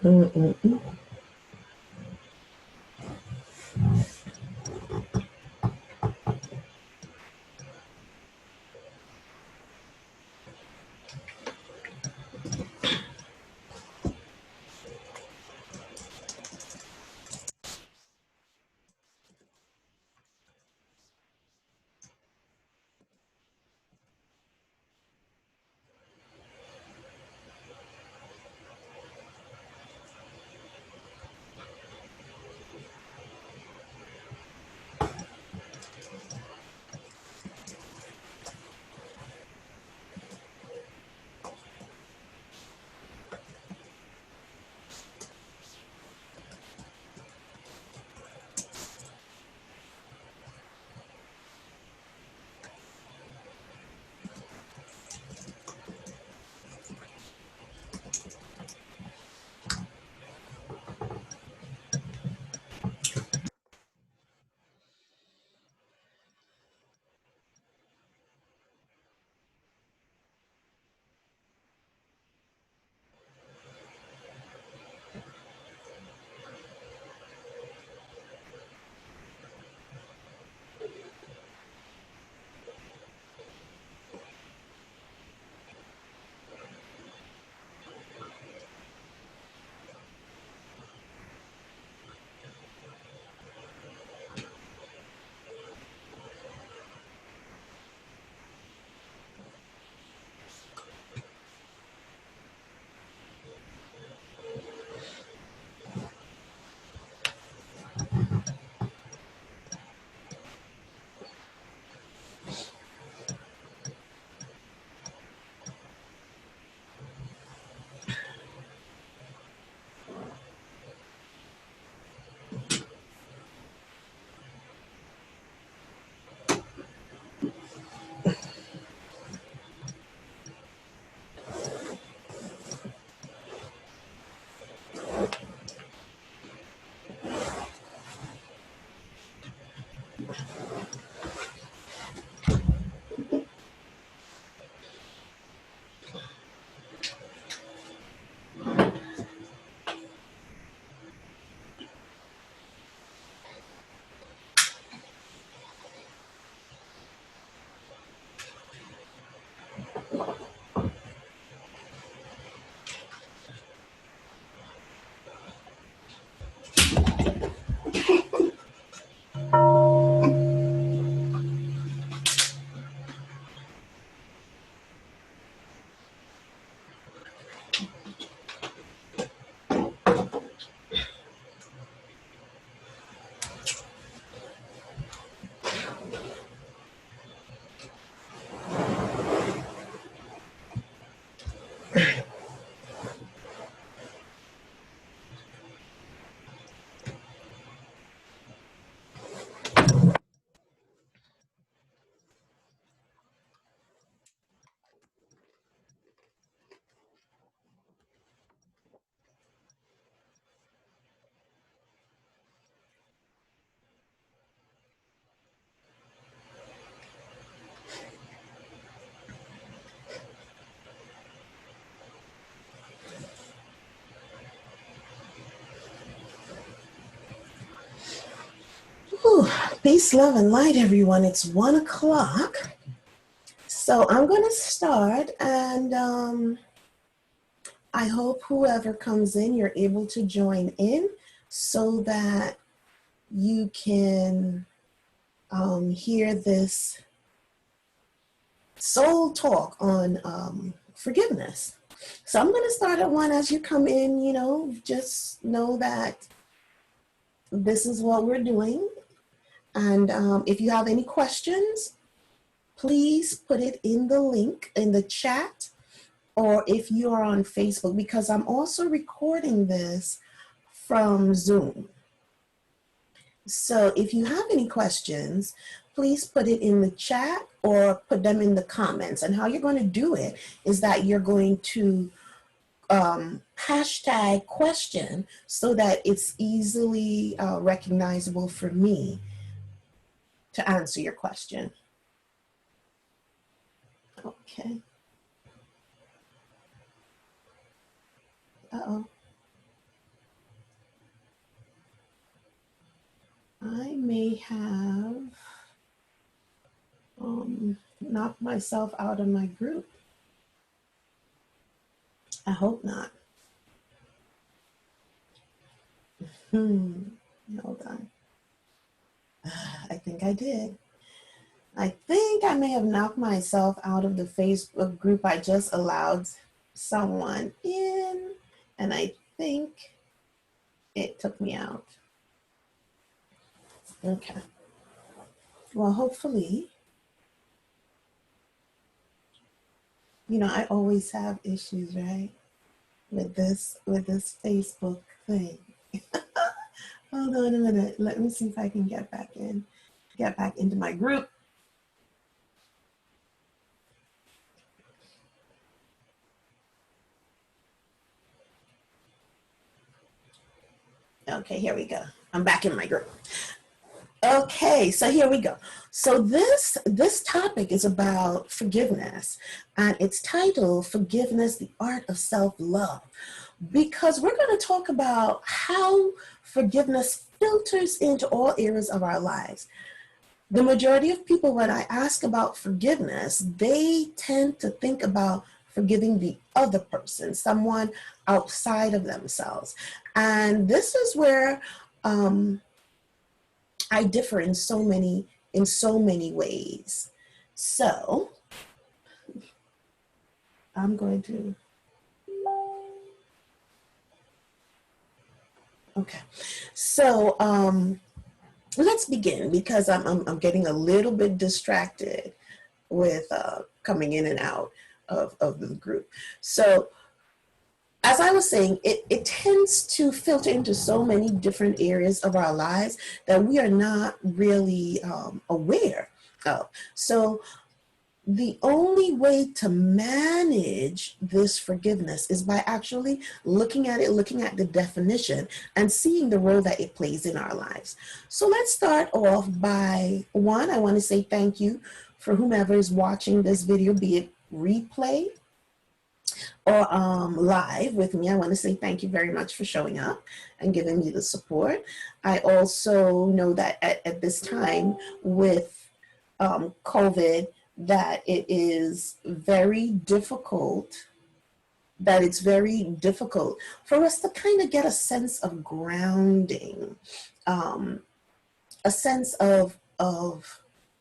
Mm-mm-mm. Whew. Peace, love, and light, everyone. It's 1 o'clock. So I'm going to start, and I hope whoever comes in, you're able to join in so that you can hear this soul talk on forgiveness. So I'm going to start at one as you come in, just know that this is what we're doing. And if you have any questions, please put it in the link in the chat, or if you are on Facebook, because I'm also recording this from Zoom. So if you have any questions, please put it in the chat or put them in the comments. And how you're going to do it is that you're going to hashtag question so that it's easily recognizable for me to answer your question. Okay. Uh-oh. I may have knocked myself out of my group. I hope not. Hold on. I think I did. I think I may have knocked myself out of the Facebook group. I just allowed someone in, and I think it took me out. Okay. Well, hopefully, I always have issues, right? With this Facebook thing. Hold on a minute. Let me see if I can get back into my group. Okay, here we go. I'm back in my group. Okay, so here we go. So this topic is about forgiveness, and it's titled Forgiveness, the Art of Self-Love, because we're going to talk about how forgiveness filters into all areas of our lives. The majority of people, when I ask about forgiveness, they tend to think about forgiving the other person, someone outside of themselves. And this is where I differ in so many ways. So I'm going to, okay. So let's begin, because I'm getting a little bit distracted with coming in and out of the group. So as I was saying, it tends to filter into so many different areas of our lives that we are not really aware of. So the only way to manage this forgiveness is by actually looking at the definition, and seeing the role that it plays in our lives. So let's start off by one, I want to say thank you for whomever is watching this video, be it replay or live with me. I want to say thank you very much for showing up and giving me the support. I also know that at this time with COVID, that it's very difficult for us to kind of get a sense of grounding, a sense of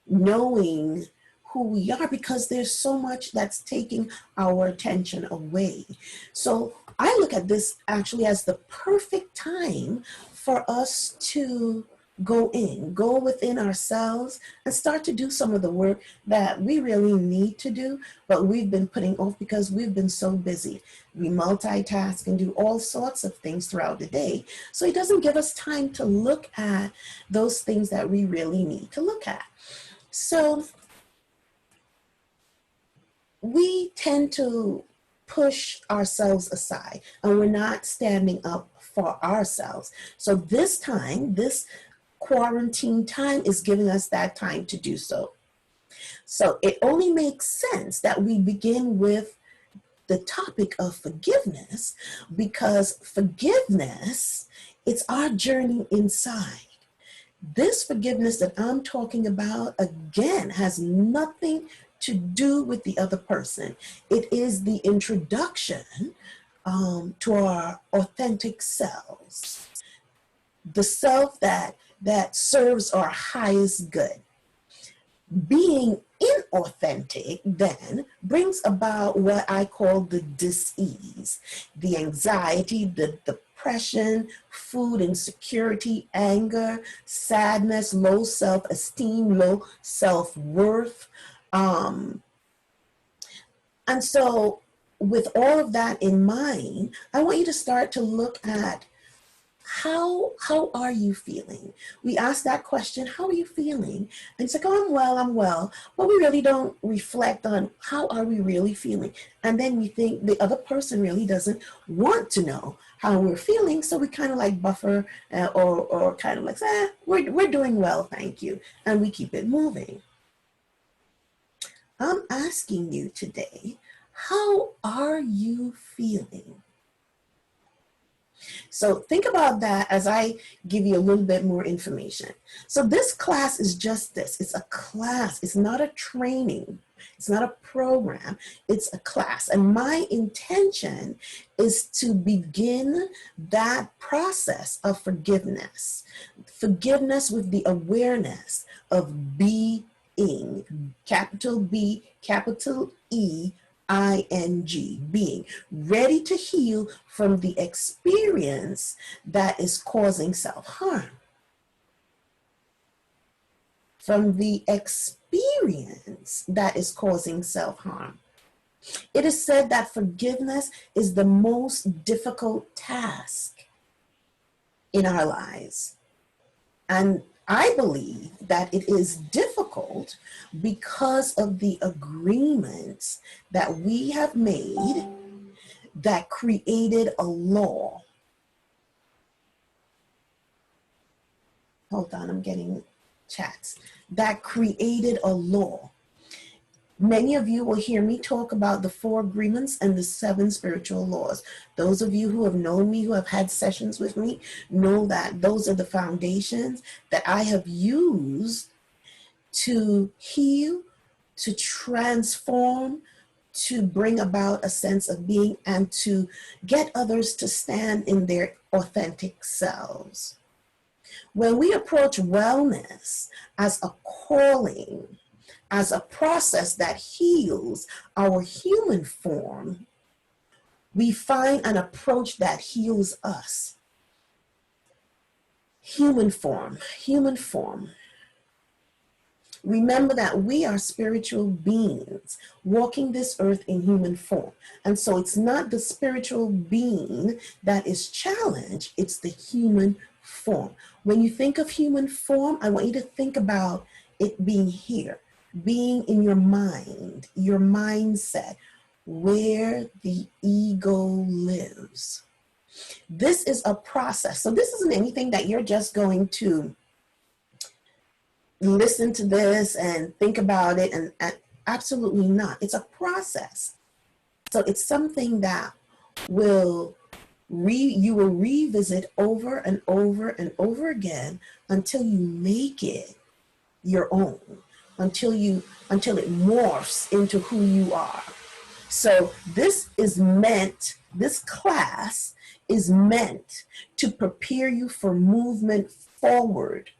knowing who we are, because there's so much that's taking our attention away. So I look at this actually as the perfect time for us to go within ourselves and start to do some of the work that we really need to do, but we've been putting off because we've been so busy. We multitask and do all sorts of things throughout the day. So it doesn't give us time to look at those things that we really need to look at. So we tend to push ourselves aside, and we're not standing up for ourselves. So this quarantine time is giving us that time to do so. So it only makes sense that we begin with the topic of forgiveness, because forgiveness, it's our journey inside. This forgiveness that I'm talking about, again, has nothing to do with the other person. It is the introduction to our authentic selves, the self that serves our highest good. Being inauthentic then brings about what I call the dis-ease, the anxiety, the depression, food insecurity, anger, sadness, low self-esteem, low self-worth. And so with all of that in mind, I want you to start to look at how are you feeling? We ask that question, how are you feeling? And it's like, oh, I'm well. But we really don't reflect on how are we really feeling. And then we think the other person really doesn't want to know how we're feeling. So we kind of like buffer or kind of like, we're doing well, thank you. And we keep it moving. I'm asking you today, how are you feeling? So think about that as I give you a little bit more information. So this class is just this. It's a class. It's not a training. It's not a program. It's a class. And my intention is to begin that process of forgiveness. Forgiveness with the awareness of being, capital B, capital E, ING, being ready to heal from the experience that is causing self-harm. From the experience that is causing self-harm. It is said that forgiveness is the most difficult task in our lives. And I believe that it is difficult because of the agreements that we have made that created a law. Hold on, I'm getting chats. That created a law. Many of you will hear me talk about the 4 agreements and the 7 spiritual laws. Those of you who have known me, who have had sessions with me, know that those are the foundations that I have used to heal, to transform, to bring about a sense of being, and to get others to stand in their authentic selves. When we approach wellness as a calling, as a process that heals our human form, we find an approach that heals us. Human form, human form. Remember that we are spiritual beings walking this earth in human form. And so it's not the spiritual being that is challenged, it's the human form. When you think of human form, I want you to think about it being here. Being in your mind, your mindset, where the ego lives. This is a process. So this isn't anything that you're just going to listen to this and think about it, and absolutely not. It's a process. So it's something that you will revisit over and over and over again until you make it your own. Until it morphs into who you are. So this class is meant to prepare you for movement forward.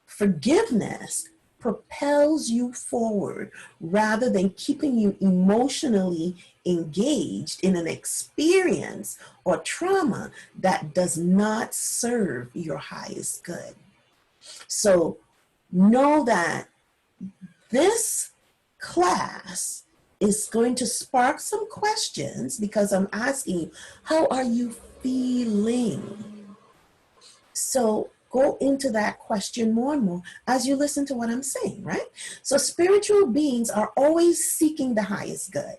Forgiveness propels you forward rather than keeping you emotionally engaged in an experience or trauma that does not serve your highest good. So know that this class is going to spark some questions because I'm asking you, how are you feeling? So go into that question more and more as you listen to what I'm saying, right? So spiritual beings are always seeking the highest good,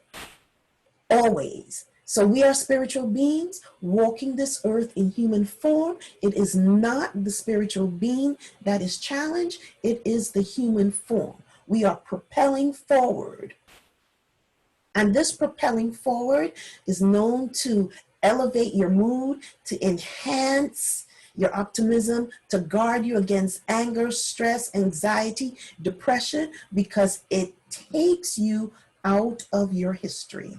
always. So we are spiritual beings walking this earth in human form. It is not the spiritual being that is challenged. It is the human form. We are propelling forward. And this propelling forward is known to elevate your mood, to enhance your optimism, to guard you against anger, stress, anxiety, depression, because it takes you out of your history.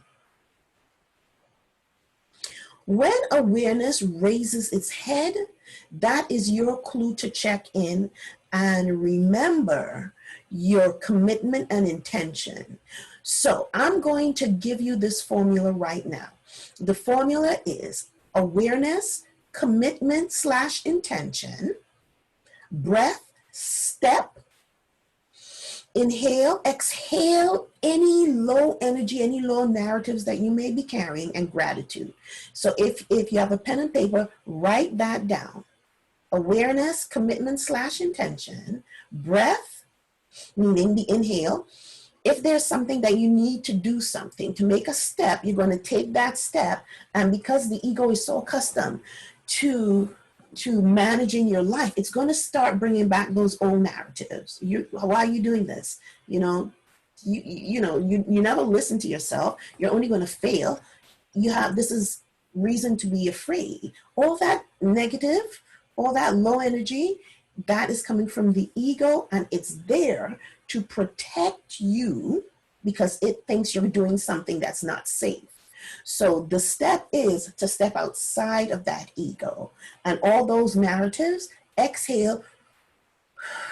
When awareness raises its head, that is your clue to check in and remember your commitment and intention. So I'm going to give you this formula right now. The formula is awareness, commitment / intention, breath, step, inhale, exhale any low energy, any low narratives that you may be carrying, and gratitude. So if you have a pen and paper, write that down. Awareness, commitment / intention, breath, meaning the inhale. If there's something that you need to do something, to make a step, you're going to take that step. And because the ego is so accustomed to managing your life, it's going to start bringing back those old narratives. Why are you doing this? You never listen to yourself. You're only going to fail. This is reason to be afraid. All that negative, all that low energy, that is coming from the ego, and it's there to protect you because it thinks you're doing something that's not safe. So the step is to step outside of that ego and all those narratives, exhale,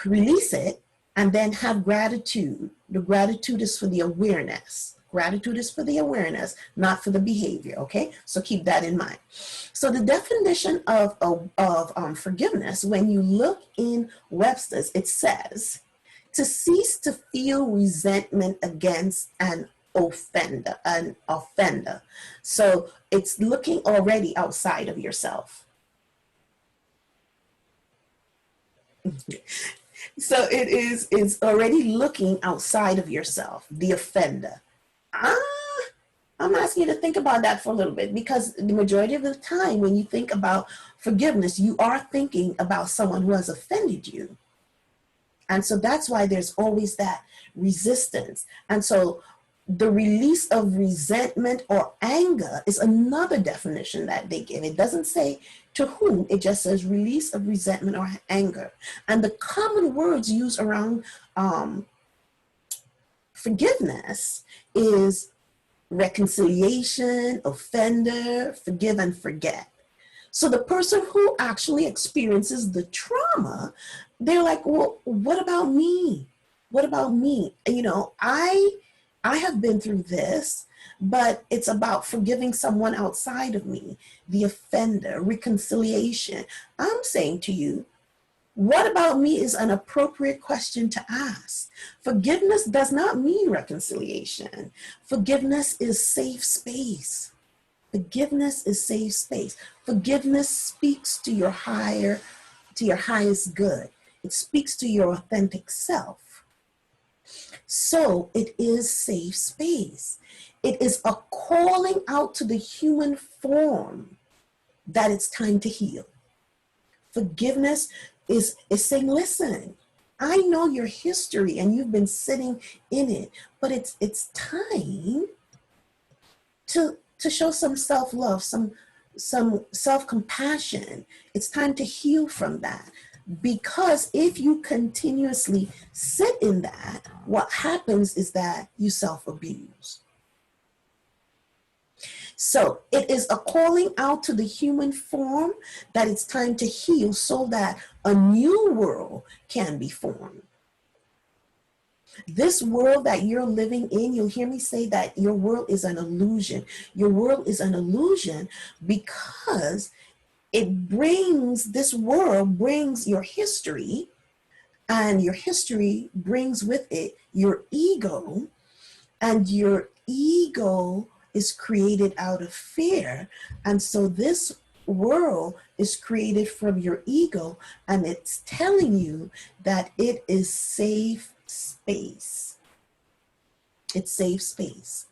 release it, and then have gratitude. The gratitude is for the awareness. Gratitude is for the awareness, not for the behavior, okay? So keep that in mind. So the definition of forgiveness, when you look in Webster's, it says, to cease to feel resentment against an offender. So it's looking already outside of yourself. So it's already looking outside of yourself, the offender. I'm asking you to think about that for a little bit, because the majority of the time when you think about forgiveness, you are thinking about someone who has offended you. And so that's why there's always that resistance. And so the release of resentment or anger is another definition that they give. It doesn't say to whom, it just says release of resentment or anger. And the common words used around forgiveness is reconciliation, offender, forgive and forget. So the person who actually experiences the trauma, they're like, well, what about me? What about me? You know, I have been through this, but it's about forgiving someone outside of me, the offender, reconciliation. I'm saying to you, what about me is an appropriate question to ask. Forgiveness does not mean reconciliation. Forgiveness is safe space. Forgiveness is safe space. Forgiveness speaks to your highest good. It speaks to your authentic self. So it is safe space. It is a calling out to the human form that it's time to heal. Forgiveness is saying, listen, I know your history and you've been sitting in it, but it's time to show some self-love, some self-compassion. It's time to heal from that. Because if you continuously sit in that, what happens is that you self-abuse. So it is a calling out to the human form that it's time to heal so that a new world can be formed. This world that you're living in, you'll hear me say that your world is an illusion. Your world is an illusion because this world brings your history, and your history brings with it your ego, and your ego is created out of fear. And so this world is created from your ego, and it's telling you that it is safe space. It's safe space.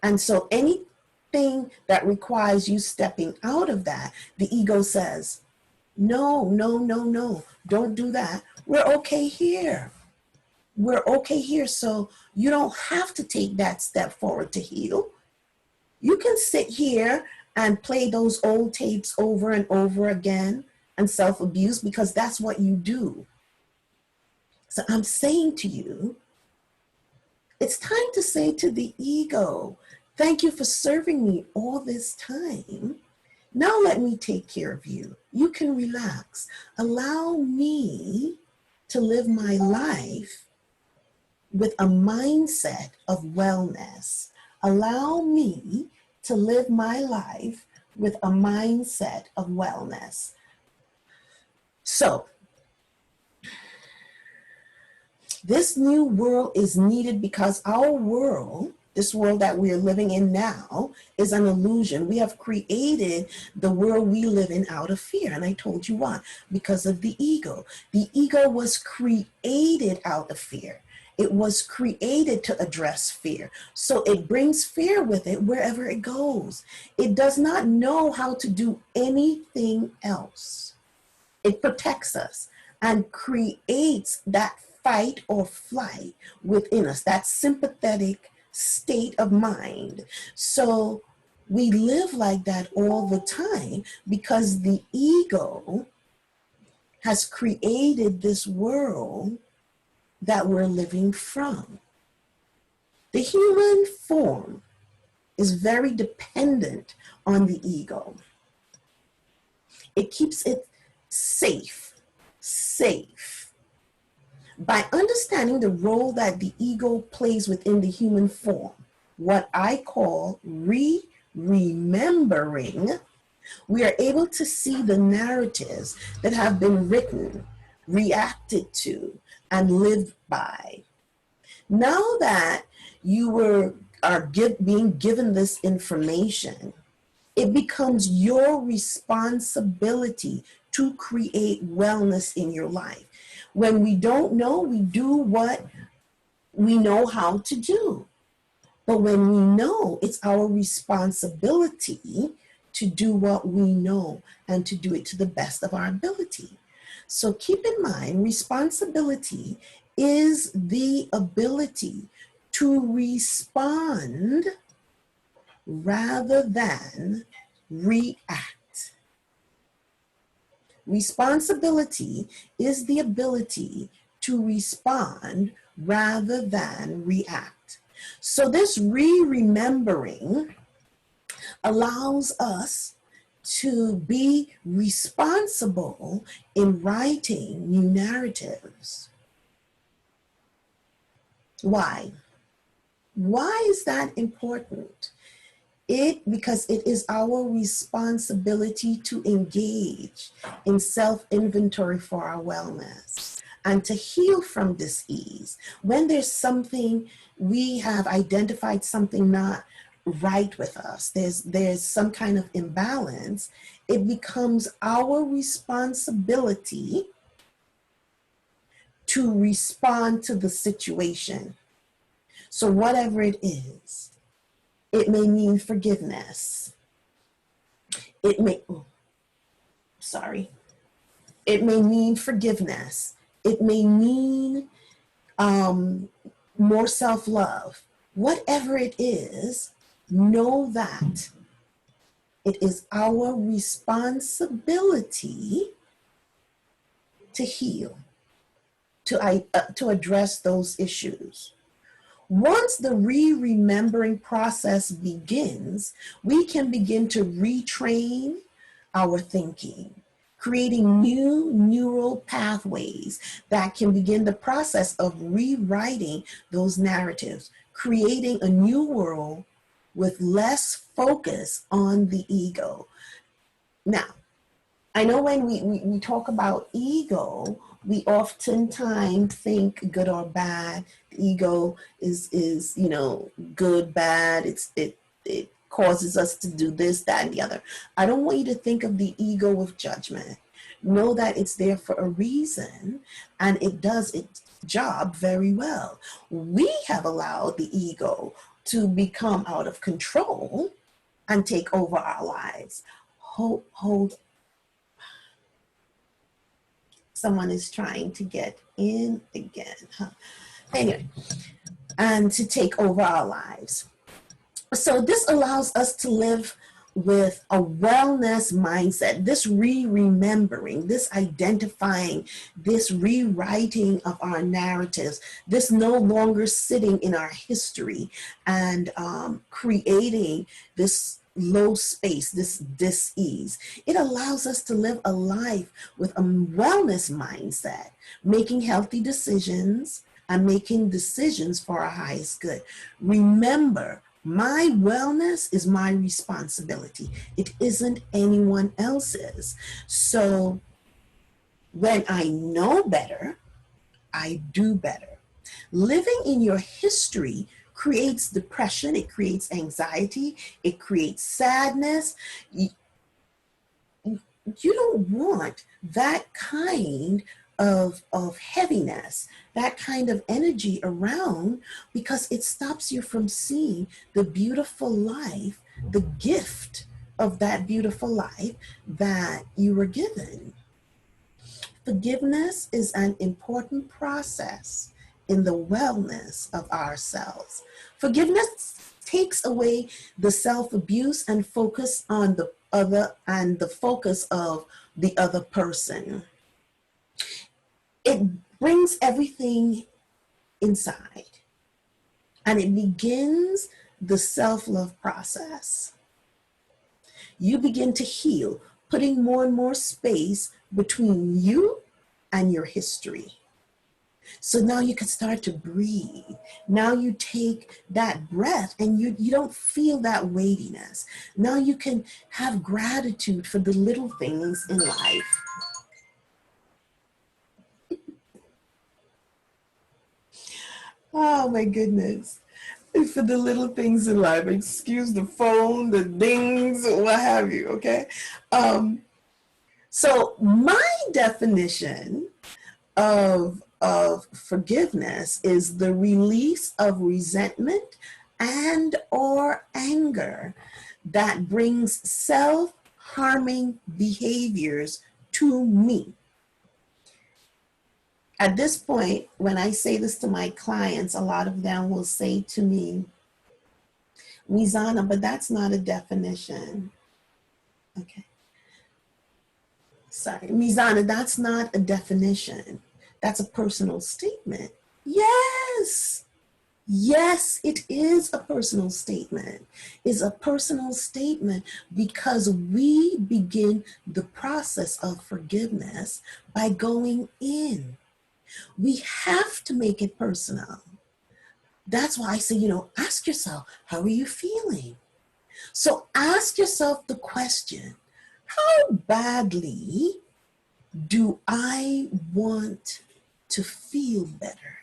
And so anything that requires you stepping out of that, the ego says, no, don't do that. We're okay here. We're okay here. So you don't have to take that step forward to heal. You can sit here and play those old tapes over and over again and self-abuse, because that's what you do. So I'm saying to you, it's time to say to the ego, thank you for serving me all this time. Now let me take care of you. You can relax. Allow me to live my life with a mindset of wellness. Allow me to live my life with a mindset of wellness. So, this new world is needed because our world, this world that we are living in now, is an illusion. We have created the world we live in out of fear. And I told you why. Because of the ego. The ego was created out of fear. It was created to address fear. So it brings fear with it wherever it goes. It does not know how to do anything else. It protects us and creates that fight or flight within us, that sympathetic state of mind. So We live like that all the time because the ego has created this world that we're living from. The human form is very dependent on the ego. It keeps it safe. By understanding the role that the ego plays within the human form, what I call remembering, we are able to see the narratives that have been written, reacted to, and lived by. Now that you are being given this information, it becomes your responsibility to create wellness in your life. When we don't know, we do what we know how to do. But when we know, it's our responsibility to do what we know and to do it to the best of our ability. So keep in mind, responsibility is the ability to respond rather than react. Responsibility is the ability to respond rather than react. So this remembering allows us to be responsible in writing new narratives. Why? Why is that important? Because it is our responsibility to engage in self-inventory for our wellness and to heal from dis-ease. When there's something, we have identified something not right with us, there's some kind of imbalance, it becomes our responsibility to respond to the situation. So whatever it is, it may mean forgiveness. It may mean forgiveness. It may mean more self-love. Whatever it is, know that it is our responsibility to heal, to address those issues. Once the remembering process begins, we can begin to retrain our thinking, creating new neural pathways that can begin the process of rewriting those narratives, creating a new world with less focus on the ego. Now, I know when we talk about ego, we oftentimes think good or bad. The ego is good, bad. It causes us to do this, that, and the other. I don't want you to think of the ego with judgment. Know that it's there for a reason, and it does its job very well. We have allowed the ego to become out of control and take over our lives. Hold. Someone is trying to get in again. Anyway, and to take over our lives. So this allows us to live with a wellness mindset, this remembering, this identifying, this rewriting of our narratives, this no longer sitting in our history and creating this low space, this dis-ease. It allows us to live a life with a wellness mindset, making healthy decisions and making decisions for our highest good. Remember, my wellness is my responsibility. It isn't anyone else's. So when I know better, I do better. Living in your history creates depression, it creates anxiety, it creates sadness. You don't want that kind of heaviness, that kind of energy around, because it stops you from seeing the beautiful life, the gift of that beautiful life that you were given. Forgiveness is an important process in the wellness of ourselves. Forgiveness takes away the self-abuse and focus on the other and the focus of the other person. It brings everything inside and it begins the self-love process. You begin to heal, putting more and more space between you and your history. So now you can start to breathe. Now you take that breath and you don't feel that weightiness. Now you can have gratitude for the little things in life. Oh my goodness. For the little things in life. Excuse the phone, the dings, what have you, okay? So my definition of forgiveness is the release of resentment and or anger that brings self-harming behaviors to me. At this point, when I say this to my clients, a lot of them will say to me, Mizana, but that's not a definition. Okay. Sorry, Mizana, that's not a definition. That's a personal statement. Yes. Yes, it is a personal statement. It's a personal statement because we begin the process of forgiveness by going in. We have to make it personal. That's why I say, ask yourself, how are you feeling? So ask yourself the question, how badly do I want to feel better?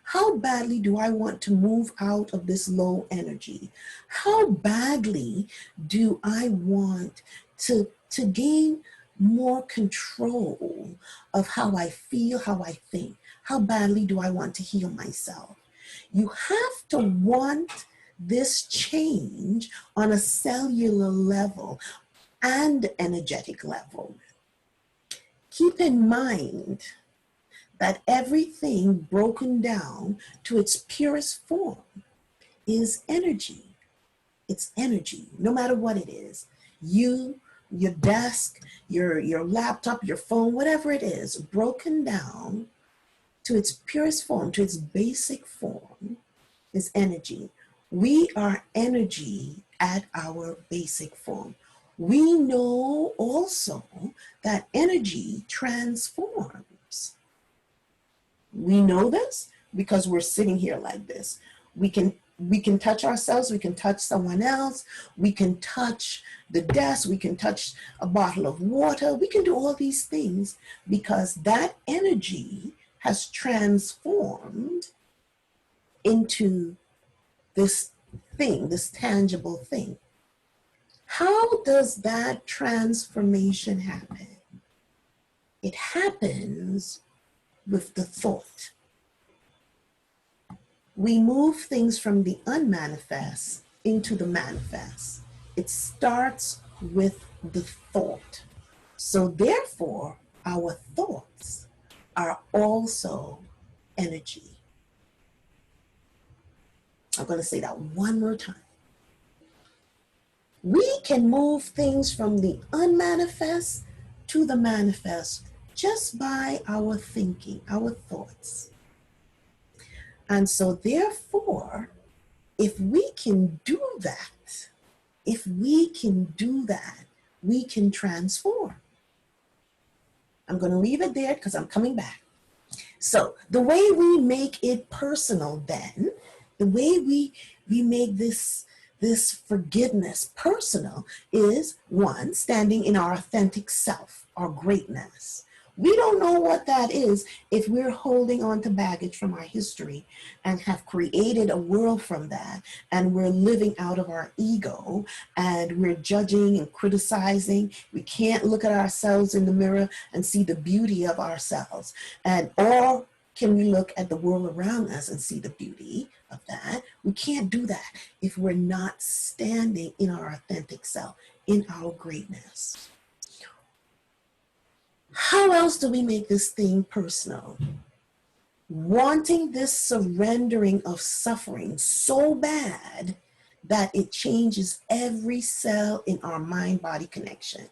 How badly do I want to move out of this low energy? How badly do I want to gain more control of how I feel, how I think? How badly do I want to heal myself? You have to want this change on a cellular level and energetic level. Keep in mind that everything broken down to its purest form is energy. It's energy, no matter what it is. You, your desk, your laptop, your phone, whatever it is, broken down to its purest form, to its basic form, is energy. We are energy at our basic form. We know also that energy transforms. We know this because we're sitting here like this. We can touch ourselves, we can touch someone else, we can touch the desk, we can touch a bottle of water, we can do all these things because that energy has transformed into this thing, this tangible thing. How does that transformation happen? It happens with the thought. We move things from the unmanifest into the manifest. It starts with the thought. So therefore, our thoughts are also energy. I'm going to say that one more time. We can move things from the unmanifest to the manifest just by our thinking, our thoughts. And so therefore, if we can do that, we can transform. I'm going to leave it there because I'm coming back. So the way we make it personal then, the way we make this forgiveness personal is, one, standing in our authentic self, our greatness. We don't know what that is if we're holding on to baggage from our history and have created a world from that, and we're living out of our ego and we're judging and criticizing. We can't look at ourselves in the mirror and see the beauty of ourselves. Or can we look at the world around us and see the beauty of that? We can't do that if we're not standing in our authentic self, in our greatness. How else do we make this thing personal? wanting this surrendering of suffering so bad that it changes every cell in our mind-body connection.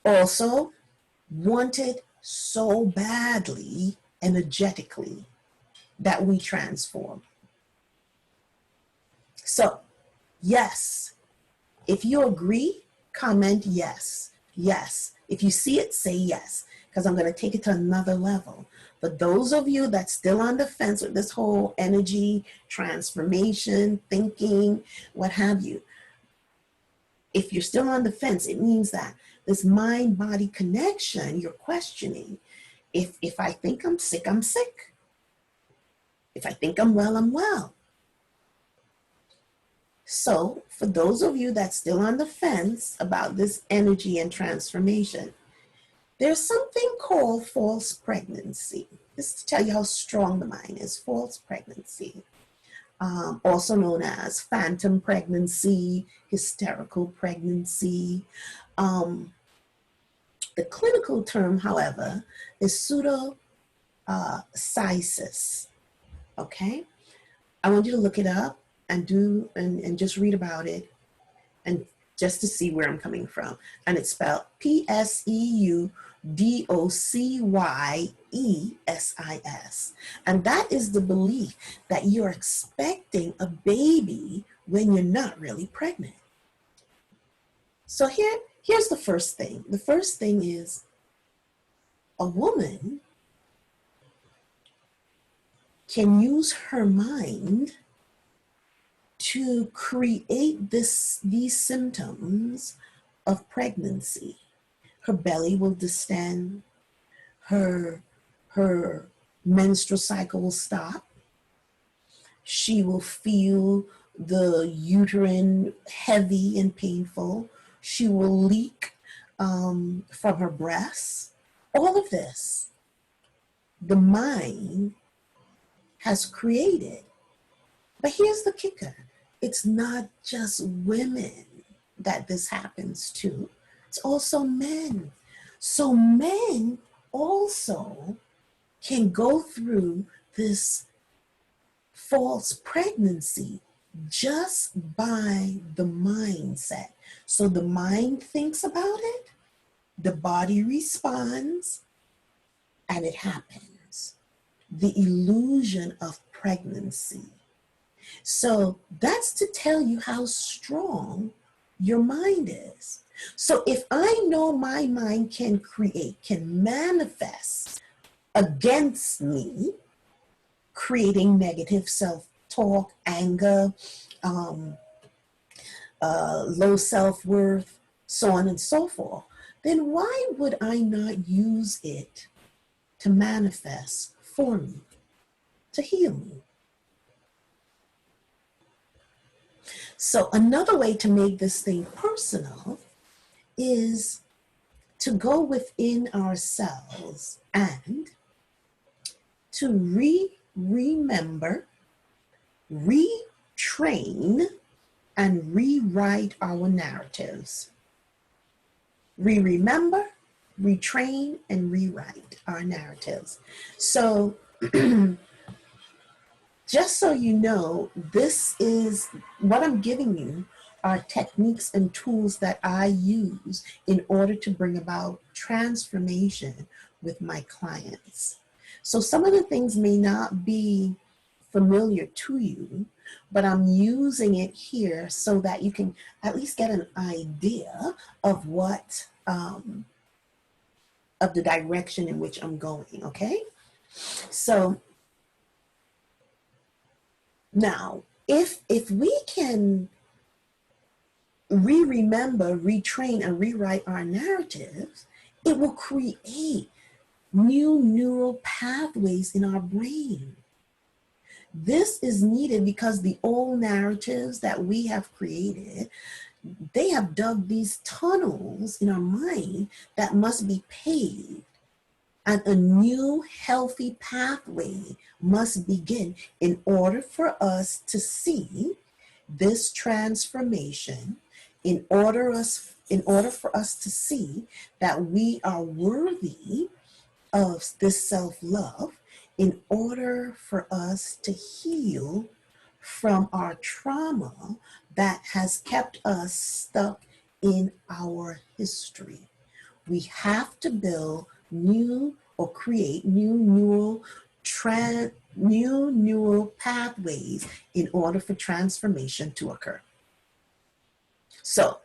Also, wanted so badly energetically that we transform. So, yes, if you agree, comment yes. Yes. If you see it, say yes, because I'm going to take it to another level. But those of you that's still on the fence with this whole energy, transformation, thinking, what have you, if you're still on the fence, it means that this mind-body connection, you're questioning. If I think I'm sick, I'm sick. If I think I'm well. So for those of you that's still on the fence about this energy and transformation, there's something called false pregnancy. This is to tell you how strong the mind is. False pregnancy, also known as phantom pregnancy, hysterical pregnancy. The clinical term, however, is pseudocysis. Okay, I want you to look it up and just read about it, and just to see where I'm coming from. And it's spelled pseudocysis. And that is the belief that you're expecting a baby when you're not really pregnant. So here's the first thing. The first thing is a woman can use her mind to create these symptoms of pregnancy. Her belly will distend, her menstrual cycle will stop, she will feel the uterine heavy and painful, she will leak from her breasts. All of this, the mind has created. But here's the kicker. It's not just women that this happens to. It's also men. So men also can go through this false pregnancy just by the mindset. So the mind thinks about it, the body responds, and it happens. The illusion of pregnancy. So that's to tell you how strong your mind is. So if I know my mind can create, can manifest against me, creating negative self-talk, anger, low self-worth, so on and so forth, then why would I not use it to manifest for me, to heal me? So another way to make this thing personal is to go within ourselves and to remember, retrain, and rewrite our narratives. Remember, retrain, and rewrite our narratives. So just so you know, this is what I'm giving you are techniques and tools that I use in order to bring about transformation with my clients. So some of the things may not be familiar to you, but I'm using it here so that you can at least get an idea of what, of the direction in which I'm going, okay? So now, if we can remember, retrain, and rewrite our narratives, it will create new neural pathways in our brain. This is needed because the old narratives that we have created, they have dug these tunnels in our mind that must be paved. And a new healthy pathway must begin in order for us to see this transformation, in order for us to see that we are worthy of this self-love in order for us to heal from our trauma that has kept us stuck in our history. We have to build new or create new neural pathways in order for transformation to occur. So,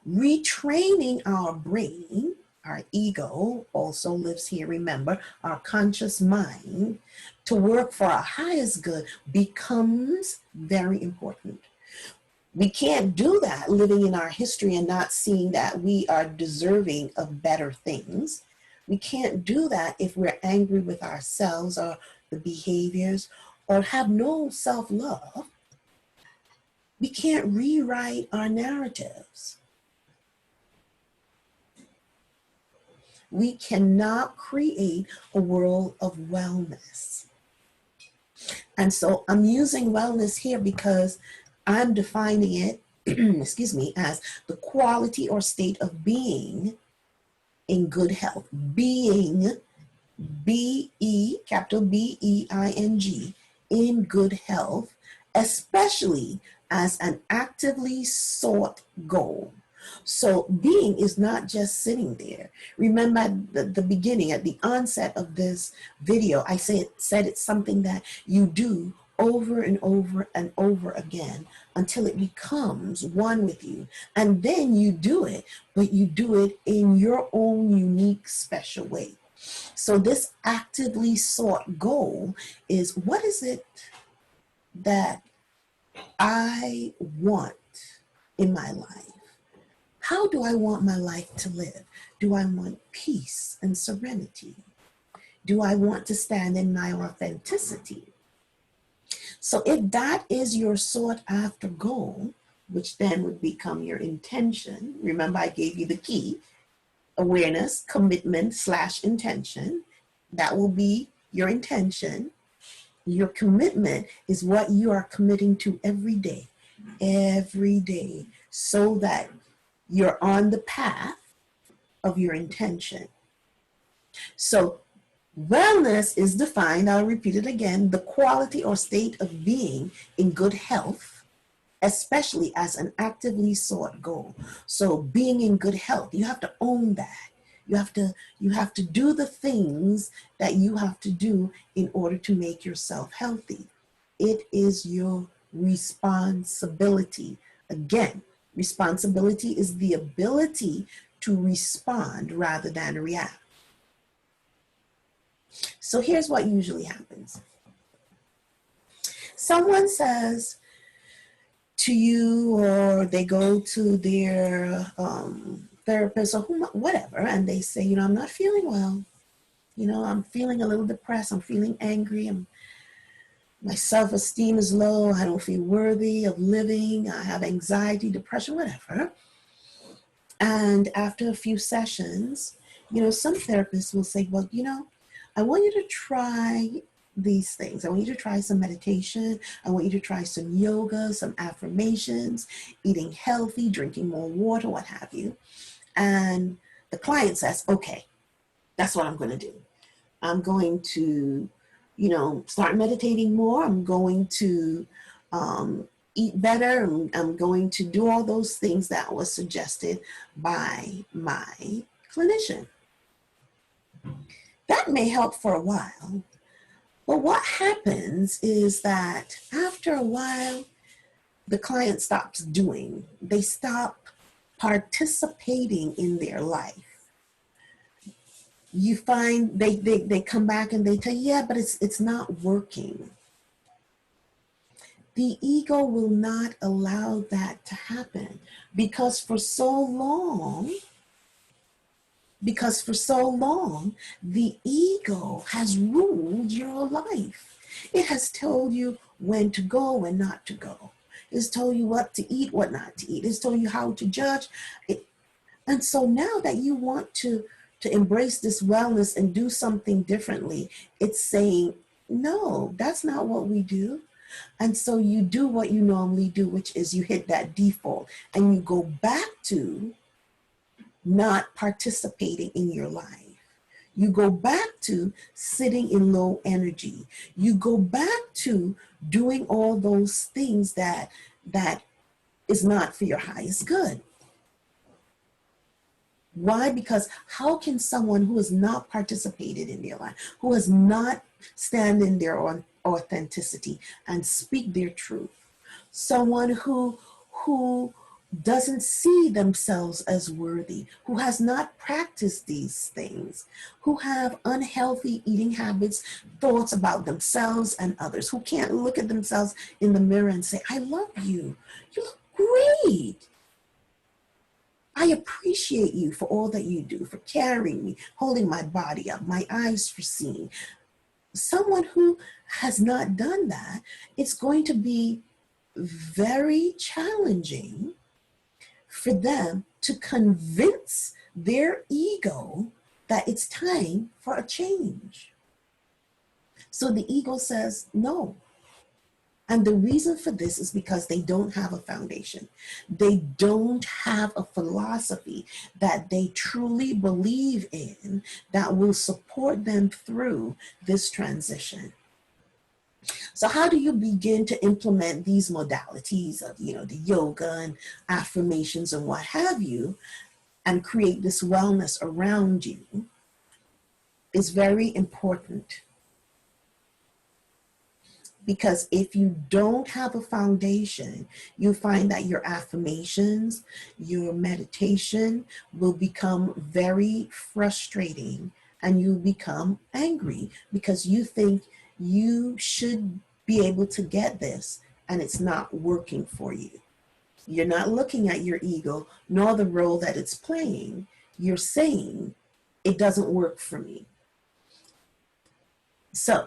retraining our brain, our ego also lives here, remember, our conscious mind, to work for our highest good becomes very important. We can't do that living in our history and not seeing that we are deserving of better things. We can't do that if we're angry with ourselves or the behaviors or have no self-love. We can't rewrite our narratives. We cannot create a world of wellness. And so I'm using wellness here because I'm defining it, excuse me, as the quality or state of being in good health. Being, B-E, capital B-E-I-N-G, in good health, especially as an actively sought goal. So being is not just sitting there. Remember at the beginning, at the onset of this video, I said it's something that you do over and over and over again until it becomes one with you. And then you do it, but you do it in your own unique, special way. So this actively sought goal is, what is it that I want in my life? How do I want my life to live? Do I want peace and serenity? Do I want to stand in my authenticity? So if that is your sought after goal, which then would become your intention, remember I gave you the key, awareness, commitment / intention, that will be your intention. Your commitment is what you are committing to every day, so that you're on the path of your intention. So wellness is defined, I'll repeat it again, the quality or state of being in good health, especially as an actively sought goal. So being in good health, you have to own that. You have to do the things that you have to do in order to make yourself healthy. It is your responsibility. Again, responsibility is the ability to respond rather than react. So here's what usually happens. Someone says to you, or they go to their therapist or whatever, and they say, I'm not feeling well. I'm feeling a little depressed. I'm feeling angry. My self-esteem is low. I don't feel worthy of living. I have anxiety, depression, whatever. And after a few sessions, some therapists will say, well, I want you to try these things. I want you to try some meditation. I want you to try some yoga, some affirmations, eating healthy, drinking more water, what have you. And the client says, okay, that's what I'm going to do. I'm going to, start meditating more. I'm going to eat better. I'm going to do all those things that was suggested by my clinician. That may help for a while, but what happens is that after a while, the client stops doing. They stop participating in their life. You find they come back and they tell you, yeah, but it's not working. The ego will not allow that to happen because for so long, the ego has ruled your life. It has told you when to go and not to go. It's told you what to eat, what not to eat. It's told you how to judge. And so now that you want to embrace this wellness and do something differently, it's saying, no, that's not what we do. And so you do what you normally do, which is you hit that default and you go back to not participating in your life. You go back to sitting in low energy. You go back to doing all those things that is not for your highest good. Why? Because how can someone who has not participated in their life, who has not stand in their authenticity and speak their truth, someone who doesn't see themselves as worthy, who has not practiced these things, who have unhealthy eating habits, thoughts about themselves and others, who can't look at themselves in the mirror and say, I love you, you look great. I appreciate you for all that you do, for carrying me, holding my body up, my eyes for seeing. Someone who has not done that, it's going to be very challenging for them to convince their ego that it's time for a change. So the ego says no. And the reason for this is because they don't have a foundation. They don't have a philosophy that they truly believe in that will support them through this transition. So how do you begin to implement these modalities of, the yoga and affirmations and what have you, and create this wellness around you is very important. Because if you don't have a foundation, you find that your affirmations, your meditation will become very frustrating, and you become angry because you think you should be able to get this and it's not working for you. You're not looking at your ego nor the role that it's playing. You're saying it doesn't work for me. So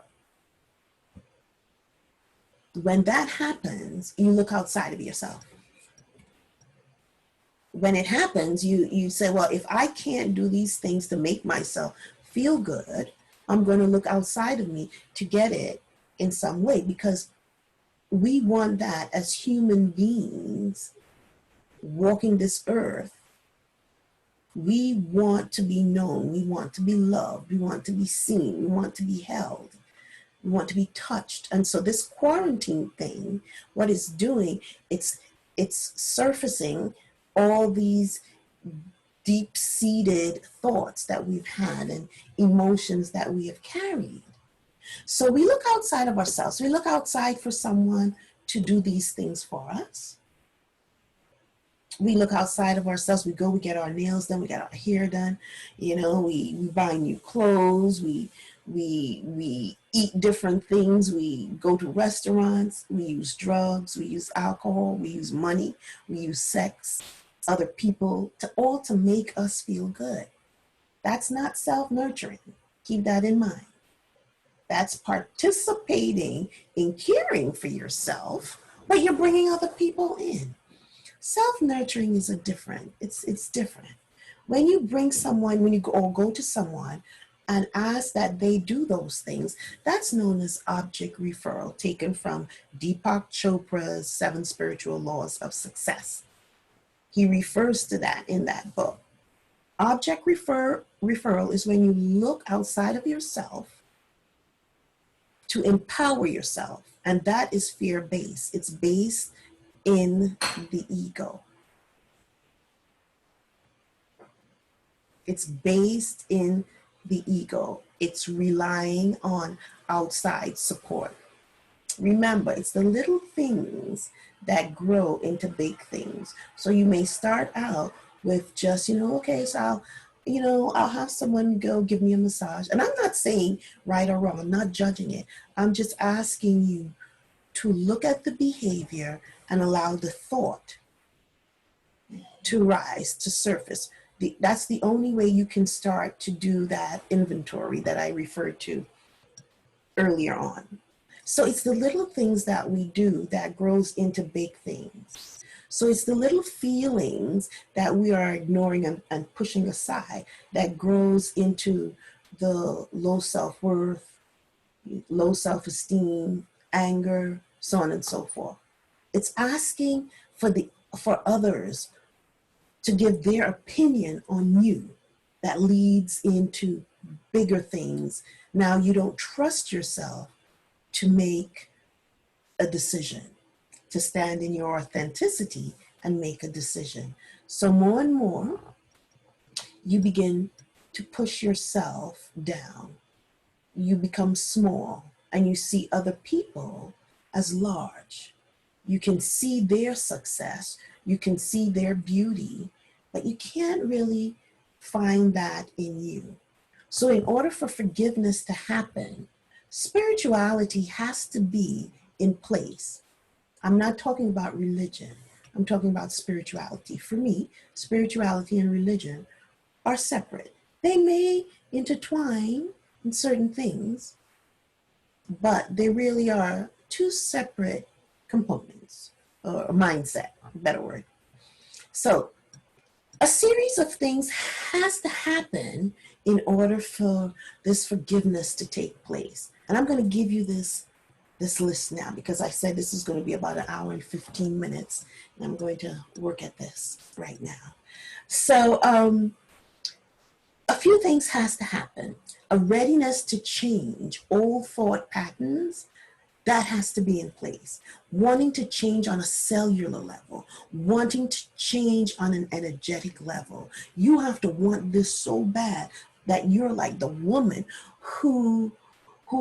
when that happens, you look outside of yourself. When it happens, you say, well, if I can't do these things to make myself feel good, I'm going to look outside of me to get it in some way, because we want that as human beings walking this earth. We want to be known. We want to be loved. We want to be seen. We want to be held. We want to be touched. And so this quarantine thing, what it's doing, it's surfacing all these deep-seated thoughts that we've had and emotions that we have carried. So we look outside of ourselves. We look outside for someone to do these things for us. We look outside of ourselves. We go, we get our nails done, we get our hair done. We buy new clothes. We eat different things. We go to restaurants. We use drugs. We use alcohol. We use money. We use sex, other people, to make us feel good. That's not self-nurturing. Keep that in mind. That's participating in caring for yourself, but you're bringing other people in. Self-nurturing is it's different. When you bring someone, when you go to someone and ask that they do those things, that's known as object referral, taken from Deepak Chopra's 7 Spiritual Laws of Success. He refers to that in that book. Object referral is when you look outside of yourself to empower yourself, and that is fear-based. It's based in the ego. It's based in the ego. It's relying on outside support. Remember, it's the little things that grow into big things. So you may start out with just, okay, so I'll have someone go give me a massage. And I'm not saying right or wrong. I'm not judging it. I'm just asking you to look at the behavior and allow the thought to rise, to surface. That's the only way you can start to do that inventory that I referred to earlier on. So it's the little things that we do that grows into big things. So it's the little feelings that we are ignoring and pushing aside that grows into the low self-worth, low self-esteem, anger, so on and so forth. It's asking for others to give their opinion on you that leads into bigger things. Now you don't trust yourself to make a decision, to stand in your authenticity and make a decision. So more and more, you begin to push yourself down. You become small and you see other people as large. You can see their success, you can see their beauty, but you can't really find that in you. So in order for forgiveness to happen, spirituality has to be in place. I'm not talking about religion. I'm talking about spirituality. For me, spirituality and religion are separate. They may intertwine in certain things, but they really are two separate components, or mindset, better word. So a series of things has to happen in order for this forgiveness to take place. And I'm going to give you this list now, because I said this is going to be about an hour and 15 minutes, and I'm going to work at this right now. So a few things has to happen. A readiness to change old thought patterns, that has to be in place. Wanting to change on a cellular level, wanting to change on an energetic level. You have to want this so bad that you're like the woman who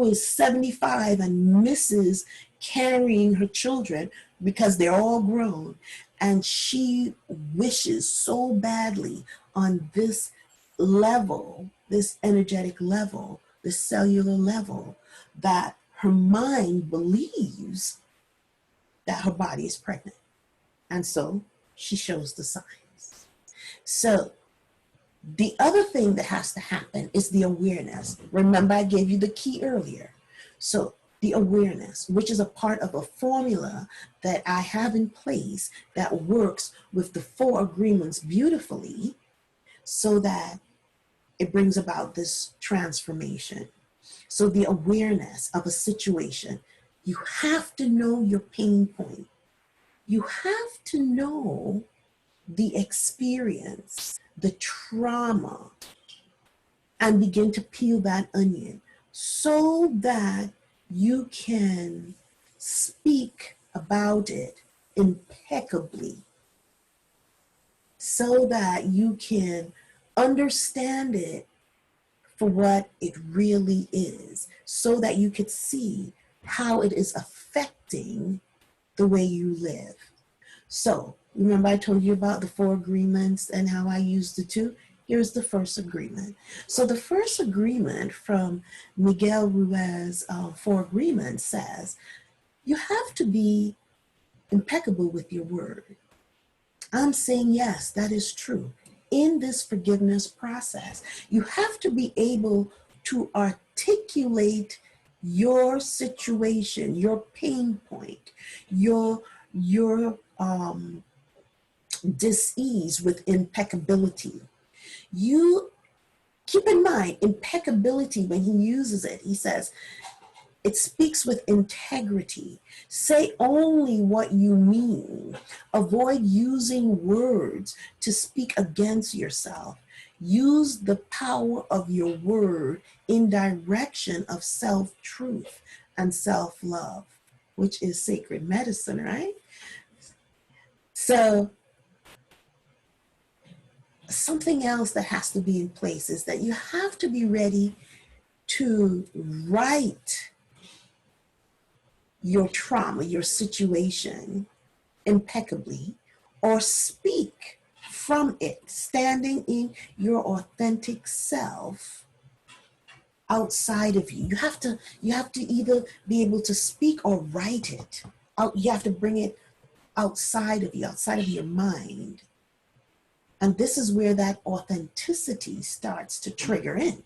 is 75 and misses carrying her children because they're all grown, and she wishes so badly on this level, this energetic level, this cellular level, that her mind believes that her body is pregnant. And so she shows the signs. So the other thing that has to happen is the awareness. Remember, I gave you the key earlier. So the awareness, which is a part of a formula that I have in place that works with the 4 agreements beautifully, so that it brings about this transformation. So the awareness of a situation, you have to know your pain point. You have to know the experience, the trauma, and begin to peel that onion so that you can speak about it impeccably, so that you can understand it for what it really is, so that you could see how it is affecting the way you live. So remember I told you about the 4 agreements and how I used the 2? Here's the first agreement. So the first agreement from Miguel Ruiz, 4 agreements, says you have to be impeccable with your word. I'm saying yes, that is true. In this forgiveness process, you have to be able to articulate your situation, your pain point, your dis-ease with impeccability. You keep in mind, impeccability, when he uses it, he says, it speaks with integrity. Say only what you mean. Avoid using words to speak against yourself. Use the power of your word in direction of self-truth and self-love, which is sacred medicine, right? So something else that has to be in place is that you have to be ready to write your trauma, your situation impeccably, or speak from it, standing in your authentic self outside of you. You have to either be able to speak or write it out. You have to bring it outside of you, outside of your mind. And this is where that authenticity starts to trigger in.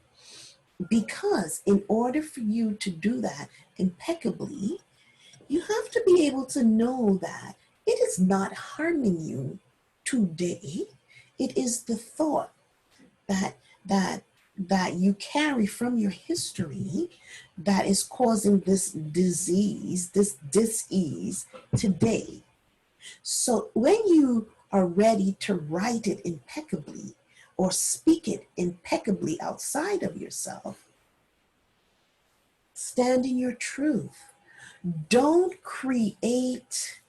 Because in order for you to do that impeccably, you have to be able to know that it is not harming you today. It is the thought that you carry from your history that is causing this disease, this dis-ease today. So when you are ready to write it impeccably, or speak it impeccably outside of yourself, stand in your truth. Don't create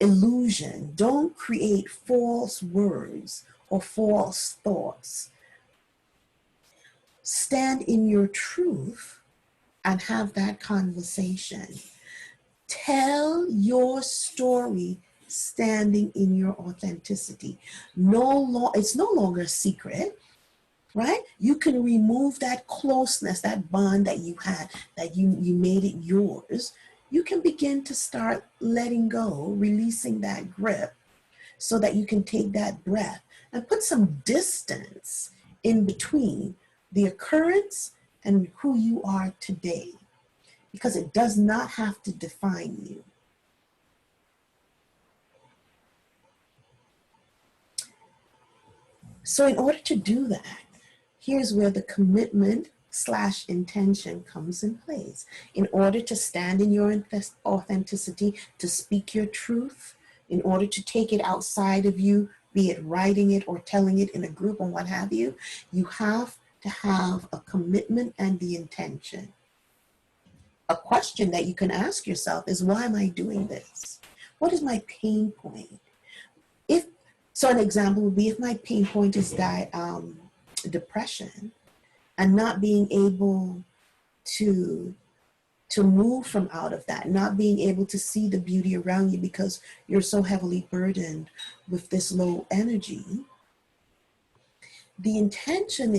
illusion. Don't create false words or false thoughts. Stand in your truth and have that conversation. Tell your story standing in your authenticity. It's no longer a secret, right? You can remove that closeness, that bond that you had, that you made it yours. You can begin to start letting go, releasing that grip so that you can take that breath and put some distance in between the occurrence and who you are today, because it does not have to define you. So in order to do that, here's where the commitment / intention comes in place. In order to stand in your authenticity, to speak your truth, in order to take it outside of you, be it writing it or telling it in a group or what have you, you have to have a commitment and the intention. A question that you can ask yourself is, why am I doing this? What is my pain point? So an example would be, if my pain point is depression and not being able to move from out of that, not being able to see the beauty around you because you're so heavily burdened with this low energy, the intention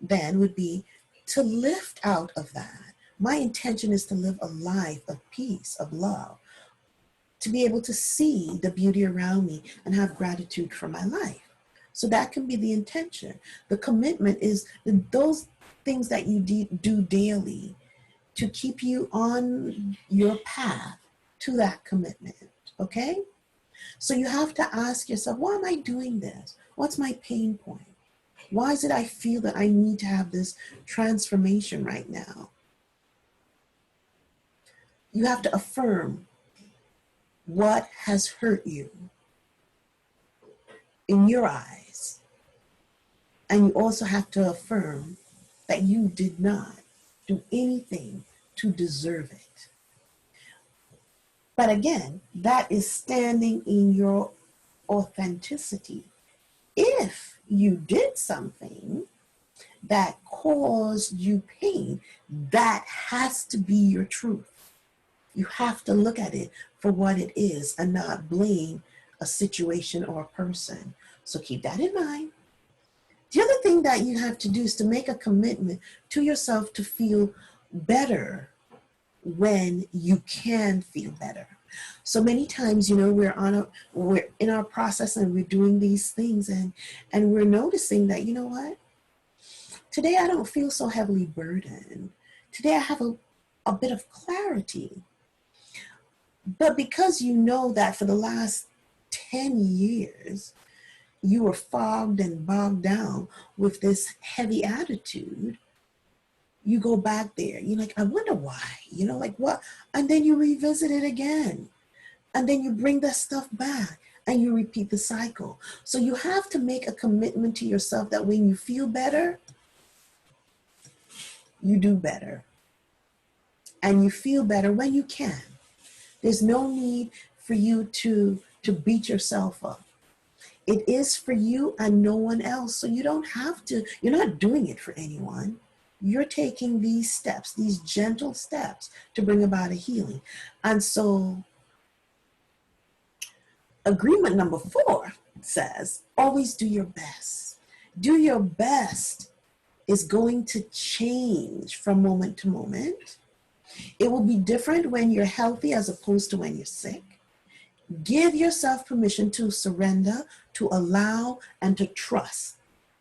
would be to lift out of that. My intention is to live a life of peace, of love, to be able to see the beauty around me and have gratitude for my life. So that can be the intention. The commitment is those things that you do daily to keep you on your path to that commitment, okay? So you have to ask yourself, why am I doing this? What's my pain point? Why is it I feel that I need to have this transformation right now? You have to affirm what has hurt you in your eyes. And you also have to affirm that you did not do anything to deserve it. But again, that is standing in your authenticity. If you did something that caused you pain, that has to be your truth. You have to look at it for what it is and not blame a situation or a person. So keep that in mind. The other thing that you have to do is to make a commitment to yourself to feel better when you can feel better. So many times, we're in our process and we're doing these things and we're noticing that, you know what? Today I don't feel so heavily burdened. Today I have a bit of clarity. But because you know that for the last 10 years, you were fogged and bogged down with this heavy attitude, you go back there. You're like, I wonder why, like what? And then you revisit it again. And then you bring that stuff back and you repeat the cycle. So you have to make a commitment to yourself that when you feel better, you do better. And you feel better when you can. There's no need for you to beat yourself up. It is for you and no one else. So you don't have to, you're not doing it for anyone. You're taking these steps, these gentle steps to bring about a healing. And so agreement number 4 says, always do your best. Do your best is going to change from moment to moment. It will be different when you're healthy as opposed to when you're sick. Give yourself permission to surrender, to allow, and to trust.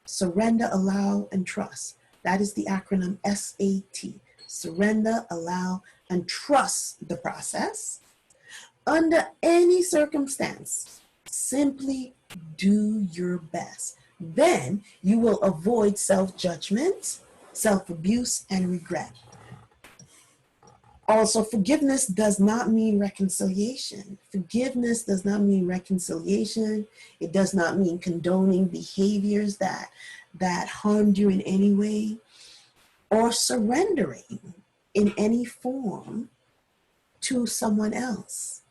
Surrender, allow, and trust. That is the acronym SAT. Surrender, allow, and trust the process. Under any circumstance, simply do your best. Then you will avoid self-judgment, self-abuse, and regret. Also, forgiveness does not mean reconciliation. Forgiveness does not mean reconciliation. It does not mean condoning behaviors that harmed you in any way, or surrendering in any form to someone else.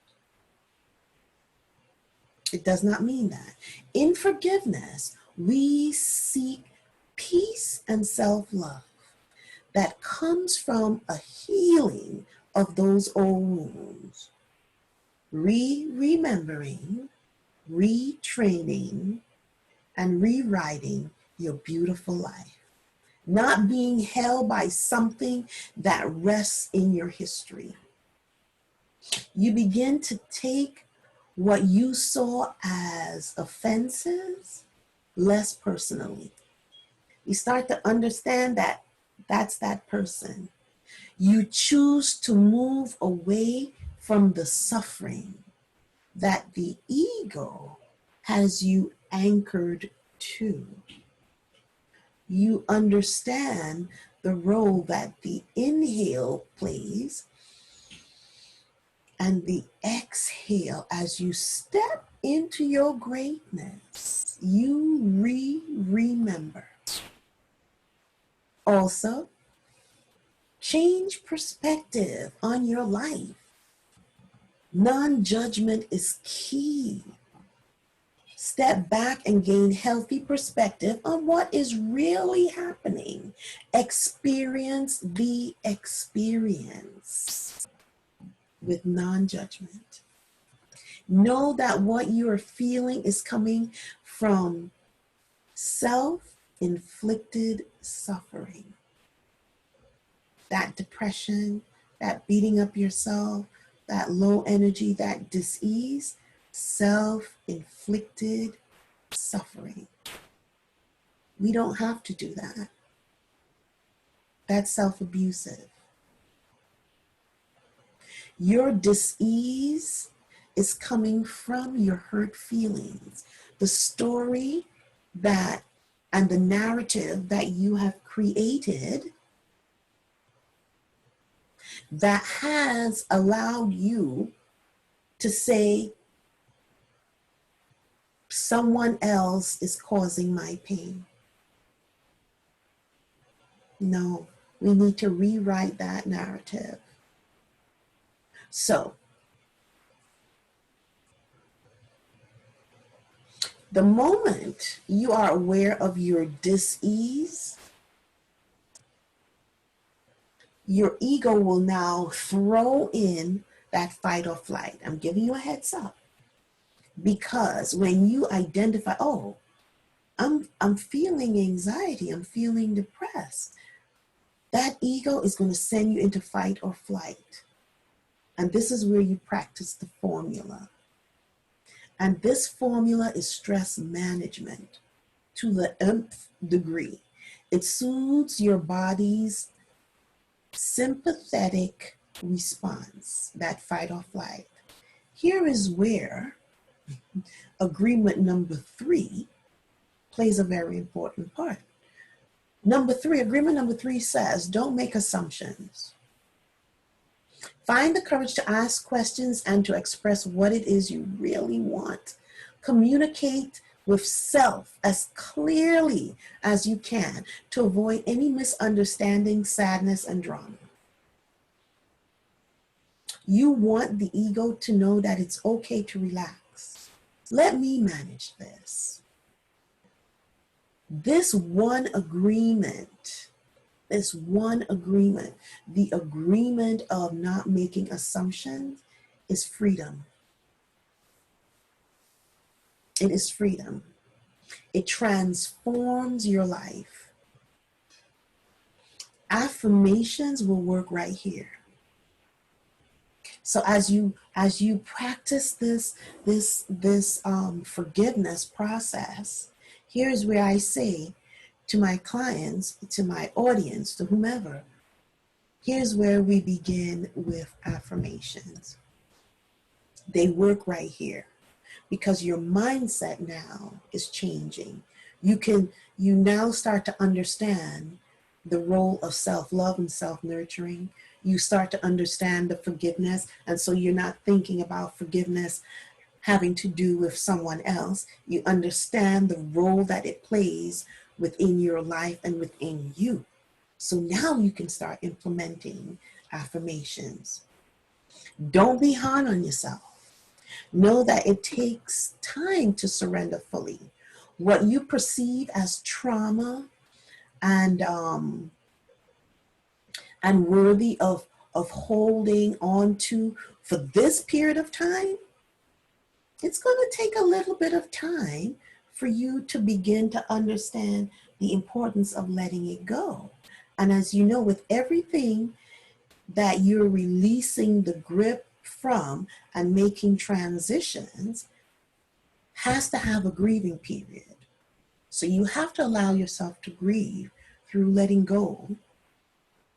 It does not mean that. In forgiveness, we seek peace and self-love that comes from a healing of those old wounds. Remembering, retraining, and rewriting your beautiful life. Not being held by something that rests in your history. You begin to take what you saw as offenses less personally. You start to understand that that's that person. You choose to move away from the suffering that the ego has you anchored to. You understand the role that the inhale plays and the exhale as you step into your greatness. You remember. Also, change perspective on your life. Non-judgment is key. Step back and gain healthy perspective on what is really happening. Experience the experience with non-judgment. Know that what you are feeling is coming from self-inflicted suffering. That depression, that beating up yourself, that low energy, that dis-ease, self-inflicted suffering. We don't have to do that. That's self-abusive. Your dis-ease is coming from your hurt feelings. The story that and the narrative that you have created that has allowed you to say, someone else is causing my pain. No, we need to rewrite that narrative. So, the moment you are aware of your dis-ease, your ego will now throw in that fight or flight. I'm giving you a heads up. Because when you identify, oh, I'm feeling anxiety, I'm feeling depressed, that ego is going to send you into fight or flight. And this is where you practice the formula. And this formula is stress management to the nth degree. It soothes your body's sympathetic response, that fight or flight. Here is where agreement number 3 plays a very important part. Agreement number 3 says, don't make assumptions. Find the courage to ask questions and to express what it is you really want. Communicate with self as clearly as you can to avoid any misunderstanding, sadness, and drama. You want the ego to know that it's okay to relax. Let me manage this. This one agreement, the agreement of not making assumptions, is freedom. It is freedom. It transforms your life. Affirmations will work right here. So as you practice this forgiveness process, here's where I say to my clients, to my audience, to whomever, here's where we begin with affirmations. They work right here because your mindset now is changing. You now start to understand the role of self-love and self-nurturing. you start to understand the forgiveness. And so you're not thinking about forgiveness having to do with someone else. You understand the role that it plays within your life and within you. So now you can start implementing affirmations. Don't be hard on yourself. Know that it takes time to surrender fully. What you perceive as trauma and worthy of holding on to for this period of time, it's going to take a little bit of time for you to begin to understand the importance of letting it go. And as you know, with everything that you're releasing the grip from and making transitions, has to have a grieving period. So you have to allow yourself to grieve through letting go,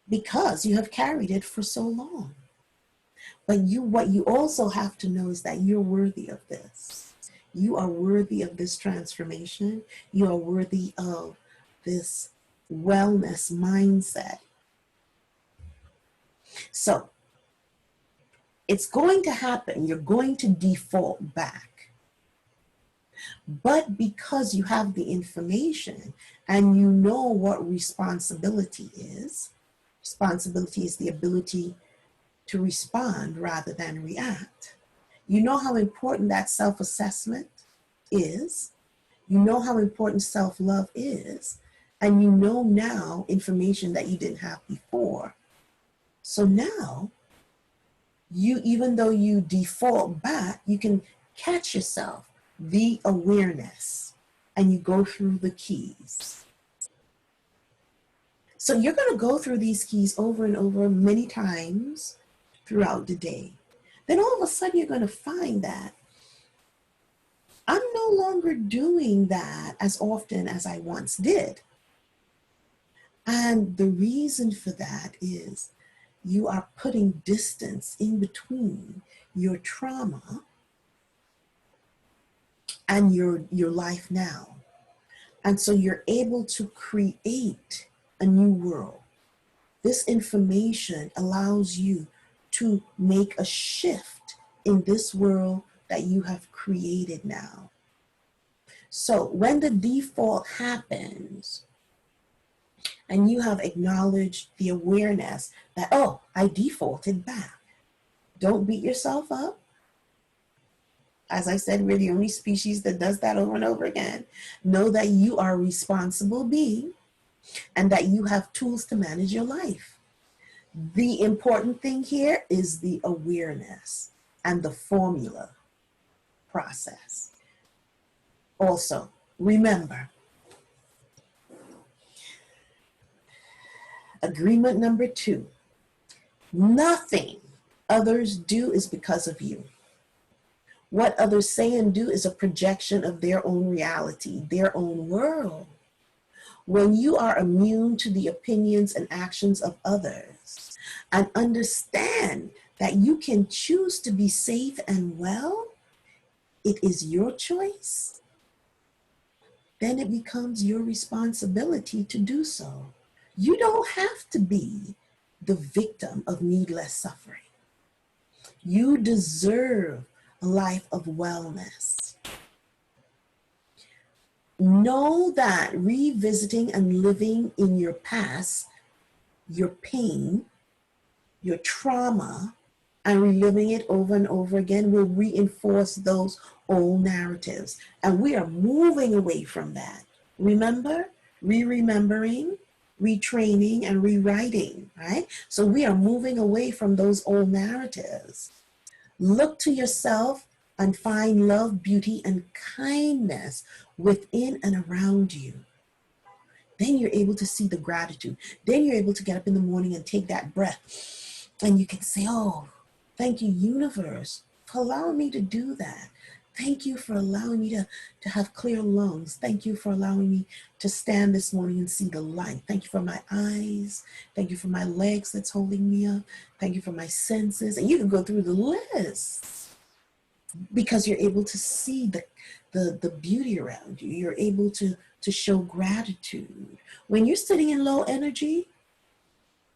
because you have carried it for so long. But what you also have to know is that you're worthy of this. You are worthy of this transformation. You are worthy of this wellness mindset. So it's going to happen. You're going to default back. But because you have the information and you know what responsibility is the ability to respond rather than react. You know how important that self-assessment is. You know how important self-love is. And you know now information that you didn't have before. So now, even though you default back, you can catch yourself, the awareness, and you go through the keys. So you're going to go through these keys over and over many times throughout the day. Then all of a sudden you're going to find that I'm no longer doing that as often as I once did. And the reason for that is you are putting distance in between your trauma and your life now. And so you're able to create a new world. This information allows you to make a shift in this world that you have created now. So when the default happens and you have acknowledged the awareness that, oh, I defaulted back, don't beat yourself up. As I said, we're the only species that does that over and over again. Know that you are a responsible being and that you have tools to manage your life. The important thing here is the awareness and the formula process. Also, remember, agreement number 2, nothing others do is because of you. What others say and do is a projection of their own reality, their own world. When you are immune to the opinions and actions of others and understand that you can choose to be safe and well, it is your choice, then it becomes your responsibility to do so. You don't have to be the victim of needless suffering. You deserve a life of wellness. Know that revisiting and living in your past, your pain, your trauma, and reliving it over and over again will reinforce those old narratives. And we are moving away from that. Remember? Remembering, retraining, and rewriting, right? So we are moving away from those old narratives. Look to yourself and find love, beauty, and kindness within and around you. Then you're able to see the gratitude. Then you're able to get up in the morning and take that breath. And you can say, oh, thank you, universe, for allowing me to do that. Thank you for allowing me to have clear lungs. Thank you for allowing me to stand this morning and see the light. Thank you for my eyes. Thank you for my legs that's holding me up. Thank you for my senses. And you can go through the list because you're able to see the beauty around you. You're able to show gratitude. When you're sitting in low energy,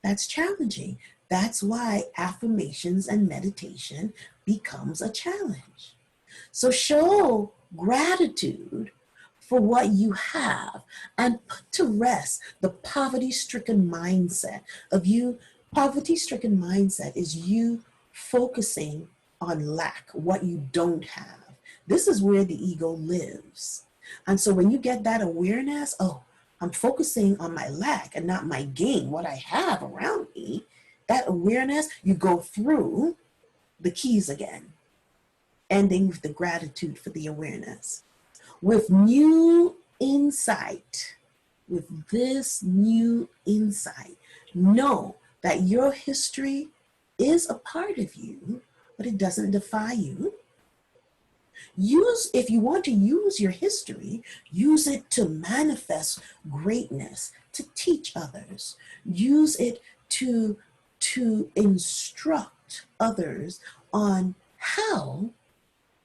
that's challenging. That's why affirmations and meditation becomes a challenge. So show gratitude for what you have and put to rest the poverty-stricken mindset of you. Poverty-stricken mindset is you focusing on lack, what you don't have. This is where the ego lives. And so when you get that awareness, oh, I'm focusing on my lack and not my gain, what I have around me, that awareness, you go through the keys again, ending with the gratitude for the awareness. With new insight, with this new insight, know that your history is a part of you, but it doesn't define you. If you want to use your history, use it to manifest greatness, to teach others. Use it to instruct others on how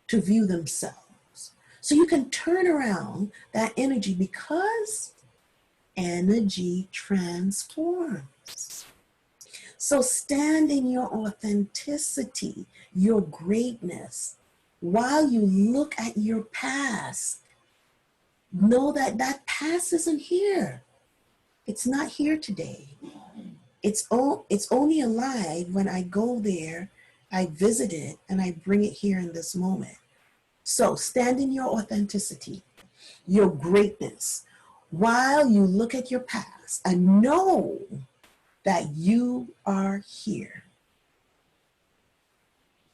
to view themselves. So you can turn around that energy, because energy transforms. So stand in your authenticity, your greatness. While you look at your past, know that that past isn't here. It's not here today. It's only alive when I go there, I visit it, and I bring it here in this moment. So stand in your authenticity, your greatness, while you look at your past and know that you are here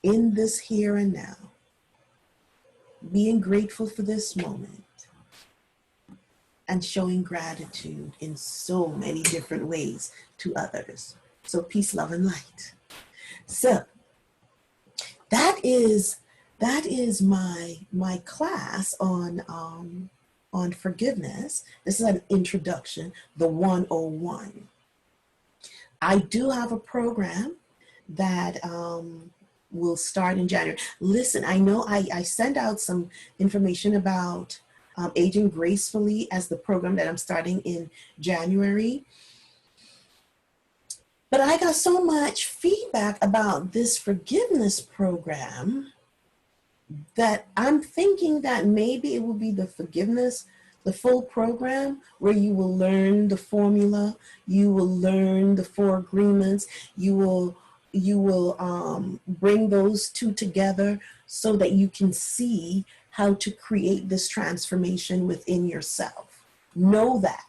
in this here and now, being grateful for this moment and showing gratitude in so many different ways to others. So peace, love, and light. So that is my class on forgiveness. This is an introduction, the 101. I do have a program that will start in January. Listen, I know I sent out some information about Aging Gracefully as the program that I'm starting in January. But I got so much feedback about this forgiveness program that I'm thinking that maybe it will be the forgiveness, the full program, where you will learn the formula, you will learn the 4 agreements, you will bring those 2 together so that you can see how to create this transformation within yourself. Know that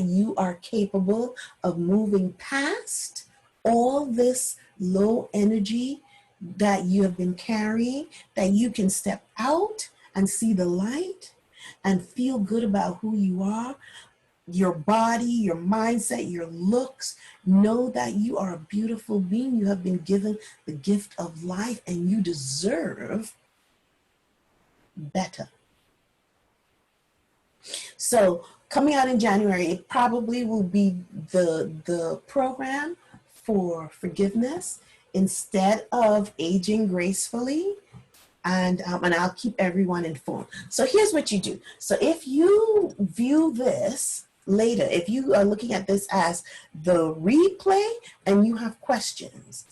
you are capable of moving past all this low energy that you have been carrying, that you can step out and see the light and feel good about who you are, your body, your mindset, your looks. Know that you are a beautiful being. You have been given the gift of life and you deserve better. So coming out in January, it probably will be the program for forgiveness instead of Aging Gracefully. And I'll keep everyone informed. So here's what you do. So if you view this later, if you are looking at this as the replay and you have questions,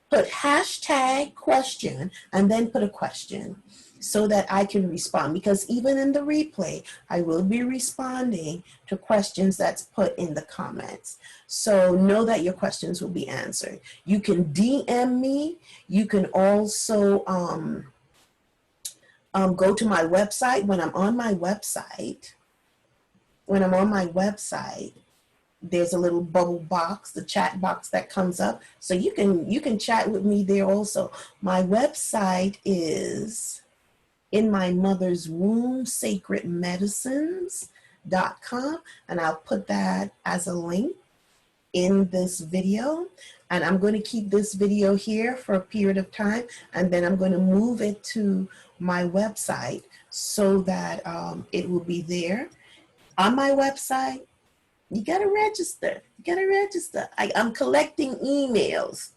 put hashtag question and then put a question so that I can respond, because even in the replay, I will be responding to questions that's put in the comments. So know that your questions will be answered. You can DM me. You can also go to my website. When I'm on my website, there's a little bubble box, the chat box that comes up. So you can chat with me there also. My website is In My Mother's Womb, sacredmedicines.com, and I'll put that as a link in this video. And I'm going to keep this video here for a period of time, and then I'm going to move it to my website so that it will be there. On my website, you got to register. I'm collecting emails.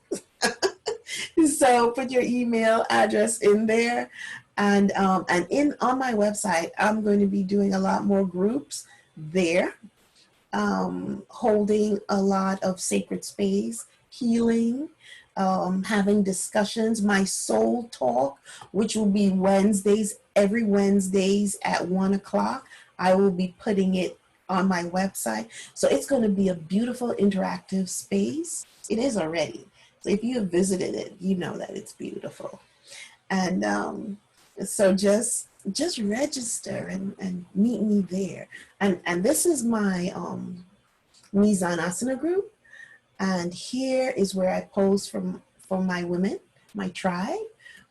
So put your email address in there. And on my website, I'm going to be doing a lot more groups there. holding a lot of sacred space, healing, having discussions, my soul talk, which will be Wednesdays, every Wednesdays at 1 o'clock. I will be putting it on my website. So it's going to be a beautiful interactive space. It is already. So if you have visited it, you know that it's beautiful. And so just register and meet me there. And this is my Mizan Asana group. And here is where I post for my women, my tribe,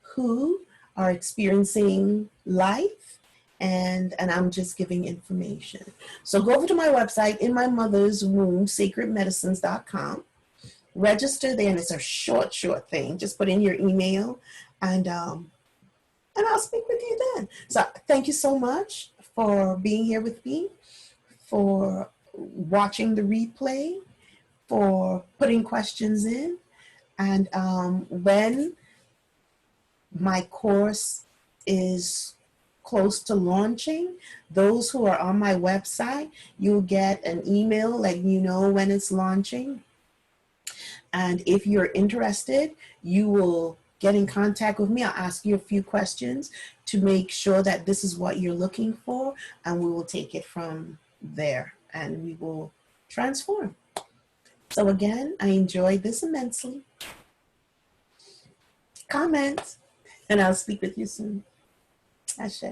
who are experiencing life, and I'm just giving information. So go over to my website, In My Mother's Womb, sacredmedicines.com. Register there, and it's a short thing. Just put in your email, and I'll speak with you then. So thank you so much for being here with me, for watching the replay, for putting questions in. And when my course is close to launching, those who are on my website, you'll get an email letting you know when it's launching. And if you're interested, you will get in contact with me. I'll ask you a few questions to make sure that this is what you're looking for, and we will take it from there and we will transform. So again, I enjoyed this immensely. Comment, and I'll speak with you soon. Ashe.